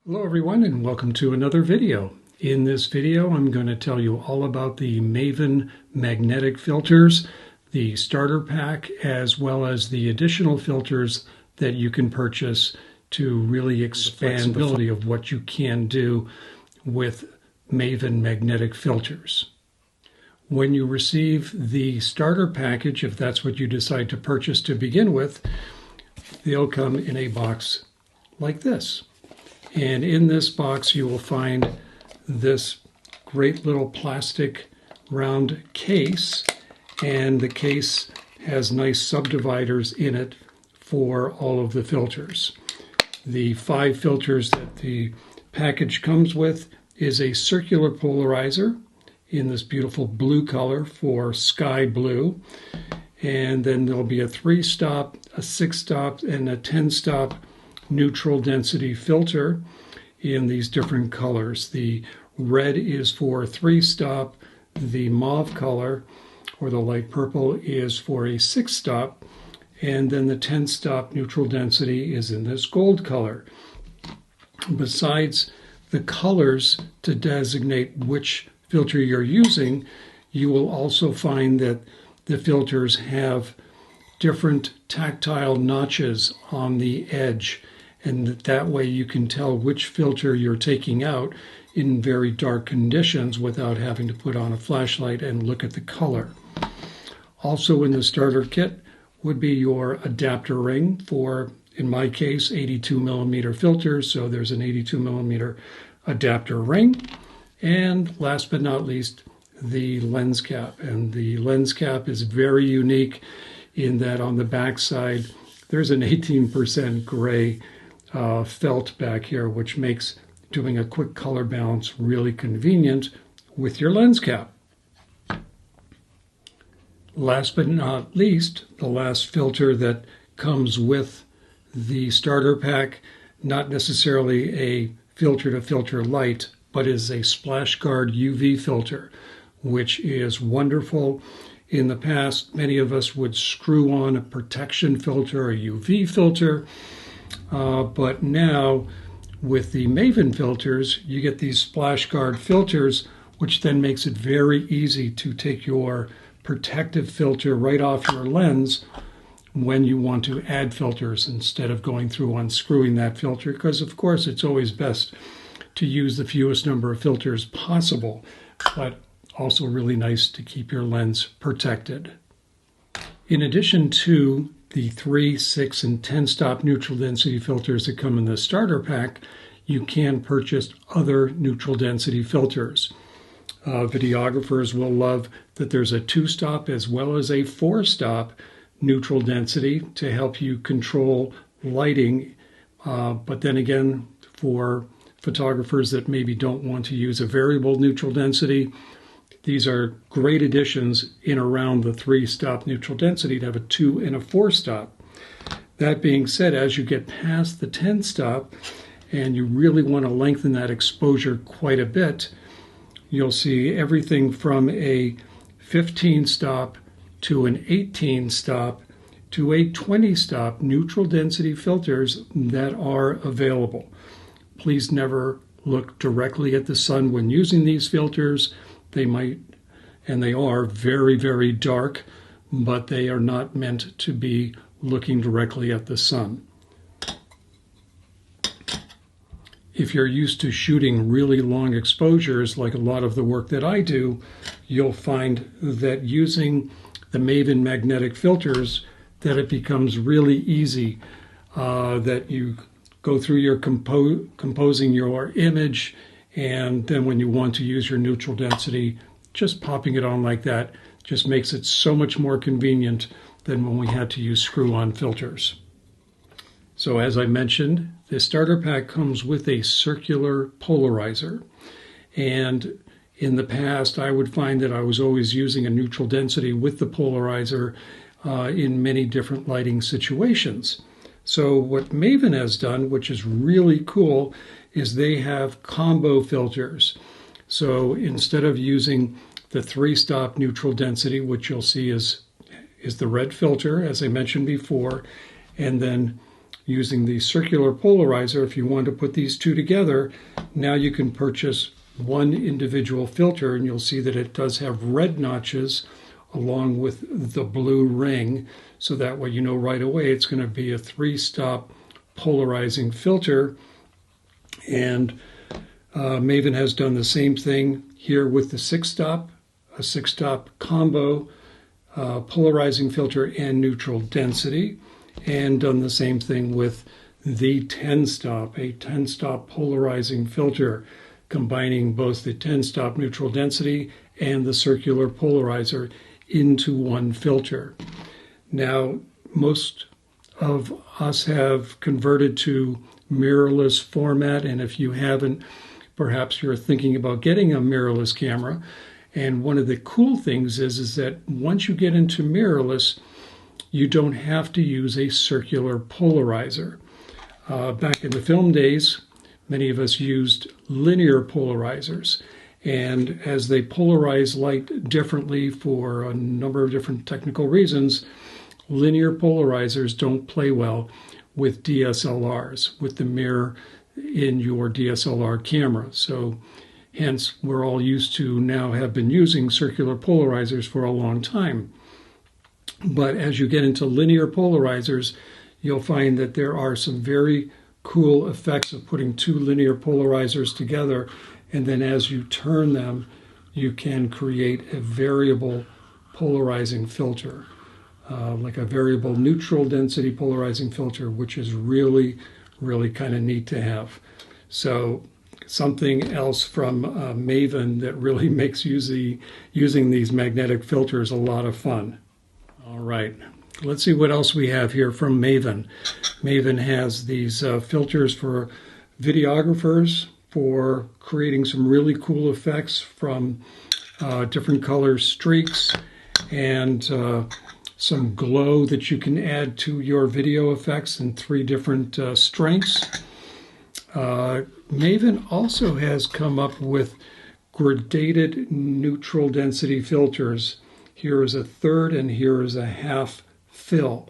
Hello everyone and welcome to another video. In this video I'm going to tell you all about the Maven magnetic filters, the starter pack, as well as the additional filters that you can purchase to really expand the flexibility of what you can do with Maven magnetic filters. When you receive the starter package, if that's what you decide to purchase to begin with, they'll come in a box like this. And in this box you will find this great little plastic round case, and the case has nice subdividers in it for all of the filters. The 5 filters that the package comes with is a circular polarizer in this beautiful blue color for sky blue, and then there'll be a 3-stop, a 6-stop, and a 10-stop neutral density filter in these different colors. The red is for 3-stop, the mauve color or the light purple is for a 6-stop, and then the 10-stop neutral density is in this gold color. Besides the colors to designate which filter you're using, you will also find that the filters have different tactile notches on the edge, and that way you can tell which filter you're taking out in very dark conditions without having to put on a flashlight and look at the color. Also in the starter kit would be your adapter ring for, in my case, 82mm filters, so there's an 82mm adapter ring. And last but not least, the lens cap. And the lens cap is very unique in that on the back side there's an 18% gray felt back here, which makes doing a quick color balance really convenient with your lens cap. Last but not least, the last filter that comes with the starter pack, not necessarily a filter-to-filter light, but is a splash guard UV filter, which is wonderful. In the past, many of us would screw on a protection filter, a UV filter, but now with the Maven filters, you get these splash guard filters, which then makes it very easy to take your protective filter right off your lens when you want to add filters instead of going through unscrewing that filter, because of course it's always best to use the fewest number of filters possible, but also really nice to keep your lens protected. In addition to the 3, 6, and 10-stop neutral density filters that come in the starter pack, you can purchase other neutral density filters. Videographers will love that there's a 2-stop as well as a 4-stop neutral density to help you control lighting. But then again, for photographers that maybe don't want to use a variable neutral density, these are great additions in around the 3-stop neutral density to have a 2 and a 4-stop. That being said, as you get past the 10-stop and you really want to lengthen that exposure quite a bit, you'll see everything from a 15-stop to an 18-stop to a 20-stop neutral density filters that are available. Please never look directly at the sun when using these filters. They might, and they are very, very dark, but they are not meant to be looking directly at the sun. If you're used to shooting really long exposures, like a lot of the work that I do, you'll find that using the Maven magnetic filters, that it becomes really easy, that you go through your composing your image, and then when you want to use your neutral density, just popping it on like that just makes it so much more convenient than when we had to use screw-on filters. So as I mentioned, the starter pack comes with a circular polarizer, and in the past I would find that I was always using a neutral density with the polarizer in many different lighting situations. So what Maven has done, which is really cool, is they have combo filters. So instead of using the 3-stop neutral density, which you'll see is the red filter, as I mentioned before, and then using the circular polarizer. If you want to put these two together, now you can purchase one individual filter, and you'll see that it does have red notches along with the blue ring, so that way you know right away it's going to be a 3-stop polarizing filter. And Maven has done the same thing here with the 6-stop, a 6-stop combo polarizing filter and neutral density, and done the same thing with the 10-stop, a 10-stop polarizing filter, combining both the 10-stop neutral density and the circular polarizer into one filter. Now, most of us have converted to mirrorless format, and if you haven't, perhaps you're thinking about getting a mirrorless camera. And one of the cool things is that once you get into mirrorless, you don't have to use a circular polarizer. Back in the film days, many of us used linear polarizers. And as they polarize light differently for a number of different technical reasons, linear polarizers don't play well with DSLRs, with the mirror in your DSLR camera. So hence, we're all used to now have been using circular polarizers for a long time. But as you get into linear polarizers, you'll find that there are some very cool effects of putting two linear polarizers together, and then as you turn them, you can create a variable polarizing filter, like a variable neutral density polarizing filter, which is really, really kind of neat to have. So something else from Maven that really makes using these magnetic filters a lot of fun. All right, let's see what else we have here from Maven. Maven has these filters for videographers for creating some really cool effects from different color streaks and some glow that you can add to your video effects in 3 different strengths. Maven also has come up with gradated neutral density filters. Here is a 1/3 and here is a 1/2 fill.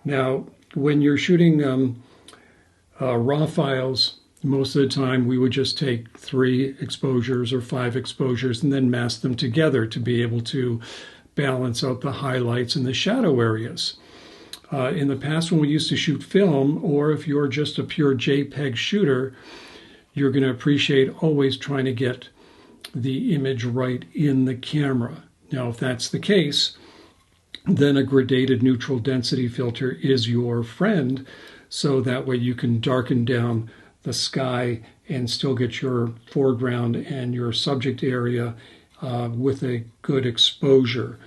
Now, when you're shooting raw files, most of the time we would just take 3 exposures or 5 exposures and then mask them together to be able to balance out the highlights and the shadow areas. In the past, when we used to shoot film, or if you're just a pure JPEG shooter, you're going to appreciate always trying to get the image right in the camera. Now, if that's the case, then a gradated neutral density filter is your friend, so that way you can darken down the sky and still get your foreground and your subject area with a good exposure.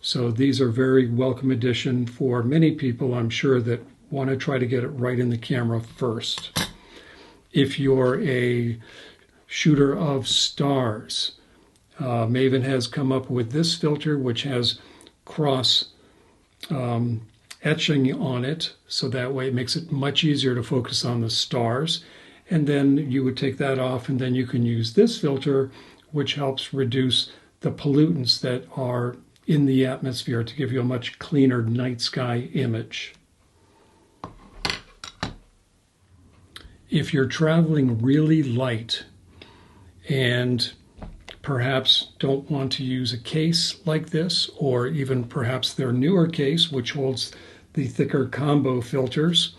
So these are very welcome addition for many people, I'm sure, that want to try to get it right in the camera first. If you're a shooter of stars, Maven has come up with this filter, which has cross etching on it, so that way it makes it much easier to focus on the stars. And then you would take that off, and then you can use this filter, which helps reduce the pollutants that are in the atmosphere to give you a much cleaner night sky image. If you're traveling really light and perhaps don't want to use a case like this, or even perhaps their newer case, which holds the thicker combo filters,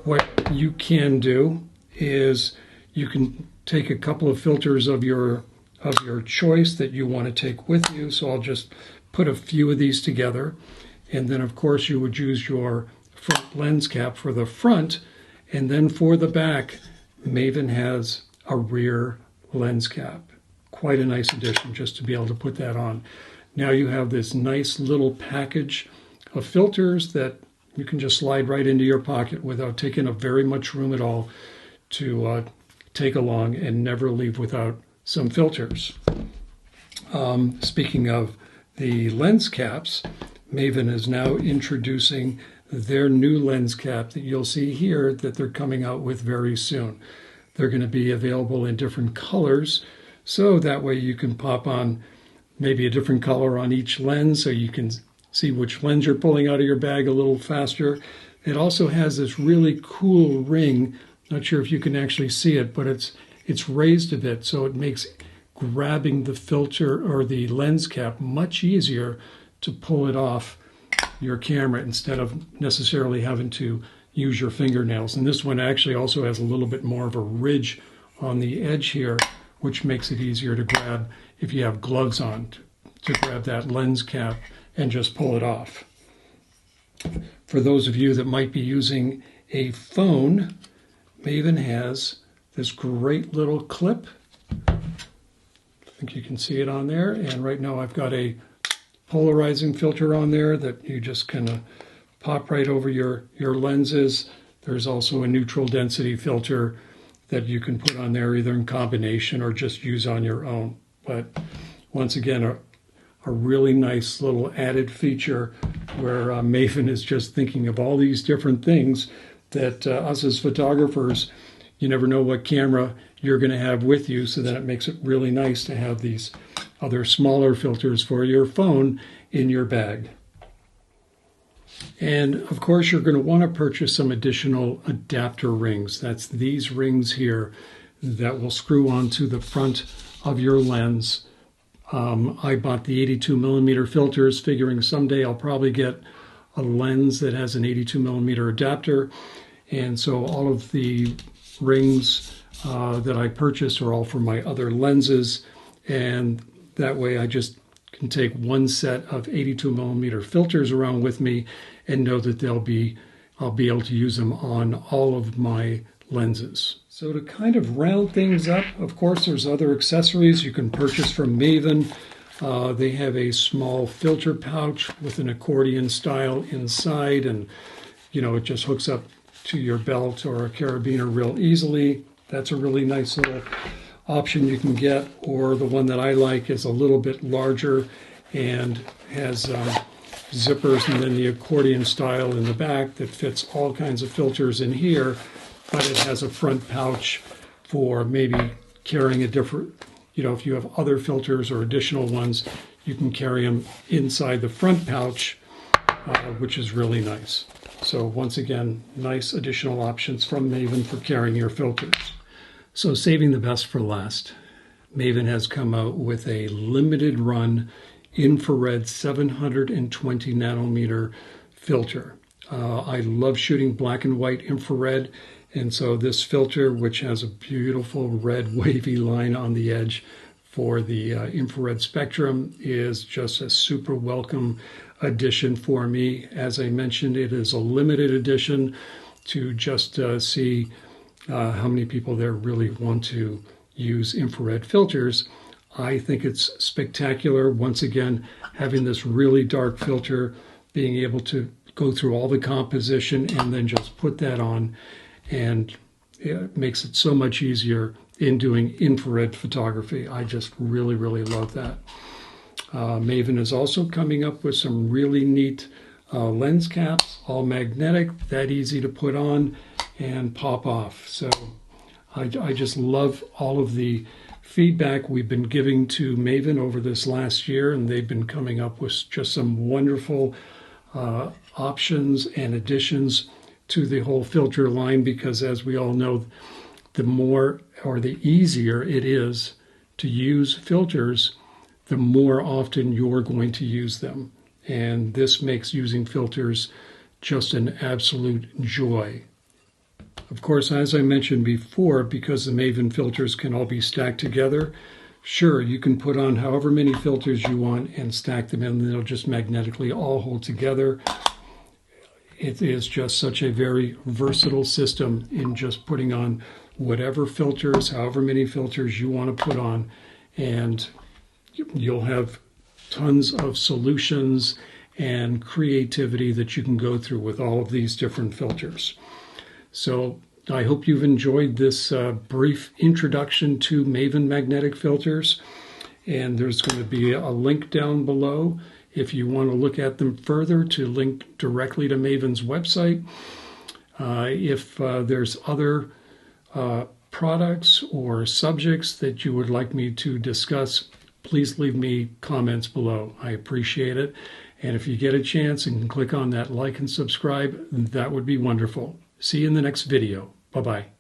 what you can do is you can take a couple of filters of your choice that you want to take with you. So I'll just put a few of these together. And then, of course, you would use your front lens cap for the front. And then for the back, Maven has a rear lens cap. Quite a nice addition just to be able to put that on. Now you have this nice little package of filters that you can just slide right into your pocket without taking up very much room at all to take along and never leave without some filters. Speaking of the lens caps, Maven is now introducing their new lens cap that you'll see here that they're coming out with very soon. They're going to be available in different colors, so that way you can pop on maybe a different color on each lens so you can see which lens you're pulling out of your bag a little faster. It also has this really cool ring. Not sure if you can actually see it, but it's raised a bit, so it makes grabbing the filter or the lens cap much easier to pull it off your camera instead of necessarily having to use your fingernails. And this one actually also has a little bit more of a ridge on the edge here, which makes it easier to grab if you have gloves on, to grab that lens cap and just pull it off. For those of you that might be using a phone, Maven has this great little clip. I think you can see it on there. And right now I've got a polarizing filter on there that you just kind of pop right over your lenses. There's also a neutral density filter that you can put on there either in combination or just use on your own. But once again, a really nice little added feature where Maven is just thinking of all these different things that us as photographers, you never know what camera you're going to have with you, so then it makes it really nice to have these other smaller filters for your phone in your bag. And of course, you're going to want to purchase some additional adapter rings. That's these rings here that will screw onto the front of your lens. I bought the 82mm filters, figuring someday I'll probably get a lens that has an 82mm adapter. And so all of the rings that I purchased are all for my other lenses. And that way I just can take one set of 82mm filters around with me and know that I'll be able to use them on all of my lenses. So to kind of round things up, of course, there's other accessories you can purchase from Maven. They have a small filter pouch with an accordion style inside, and it just hooks up to your belt or a carabiner real easily. That's a really nice little option you can get. Or the one that I like is a little bit larger and has zippers and then the accordion style in the back that fits all kinds of filters in here, but it has a front pouch for maybe carrying a different, if you have other filters or additional ones, you can carry them inside the front pouch, which is really nice. So once again, nice additional options from Maven for carrying your filters. So saving the best for last, Maven has come out with a limited run infrared 720 nanometer filter. I love shooting black and white infrared, and so this filter, which has a beautiful red wavy line on the edge for the infrared spectrum, is just a super welcome addition for me. As I mentioned, it is a limited edition to just see how many people there really want to use infrared filters. I think it's spectacular. Once again, having this really dark filter, being able to go through all the composition and then just put that on, and it makes it so much easier in doing infrared photography. I just really, really love that. Maven is also coming up with some really neat lens caps, all magnetic, that easy to put on and pop off. So I just love all of the feedback we've been giving to Maven over this last year, and they've been coming up with just some wonderful options and additions to the whole filter line, because as we all know, the more or the easier it is to use filters, the more often you're going to use them. And this makes using filters just an absolute joy. Of course, as I mentioned before, because the Maven filters can all be stacked together, sure, you can put on however many filters you want and stack them in, and they'll just magnetically all hold together. It is just such a very versatile system in just putting on whatever filters, however many filters you want to put on, and you'll have tons of solutions and creativity that you can go through with all of these different filters. So I hope you've enjoyed this brief introduction to Maven magnetic filters, and there's going to be a link down below if you want to look at them further, to link directly to Maven's website. If there's other products or subjects that you would like me to discuss, please leave me comments below. I appreciate it. And if you get a chance and can click on that like and subscribe, that would be wonderful. See you in the next video. Bye-bye.